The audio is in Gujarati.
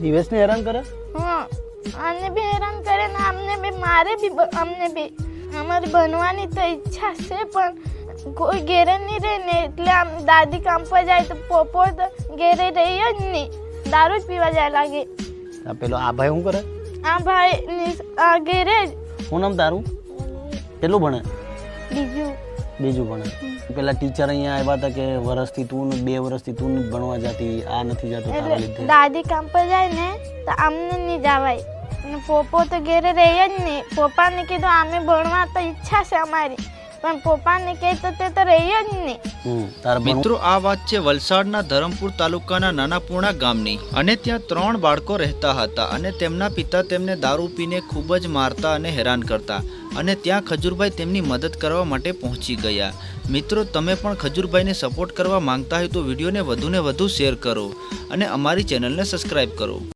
दिवेश ने हैरान करे? हाँ, आने भी हैरान करे ना, हमने भी मारे भी, हमने भी हमारी बनवानी तो इच्छा से पण कोई घेरे नहीं रहे ने એટલે આમ દાદી કામ પર જાય તો પોપો તો ઘેરે રહી જ નહીં, દારૂ જ પીવા જાય લાગે. આ પેલો આ ભાઈ શું કરે? આ ભાઈ આ ઘેરે જ. શું નામ તારું? કેટલું ભણે? બીજું ભણે. પેલા ટીચર અહીંયા આવ્યા હતા કે વર્ષથી તું 2 વર્ષથી તું ભણવા જતી, આ નથી જતો તારા લીધે. દાદી કામ પર જાય ને તો અમને નહીં જવાય ને પોપો તો ઘેરે રહી જ નહીં. પપ્પાને કીધું અમે ભણવા તો ઈચ્છા છે અમારી, પણ પપ્પાને કહે તો તે તો રહી જ નહીં. મિત્રો આ વાત છે વલસાડના ધરમપુર તાલુકાના નાનાપુણા ગામની અને ત્યાં 3 બાળકો રહેતા હતા અને તેમના પિતા તેમને દારૂ પીને ખૂબ જ મારતા અને હેરાન કરતા અને ત્યાં ખજૂરભાઈ તેમની મદદ કરવા માટે પહોંચી ગયા. મિત્રો તમે પણ ખજૂરભાઈને સપોર્ટ કરવા માંગતા હોય તો વિડીયોને વધુને વધુ શેર કરો અને અમારી ચેનલને સબસ્ક્રાઈબ કરો.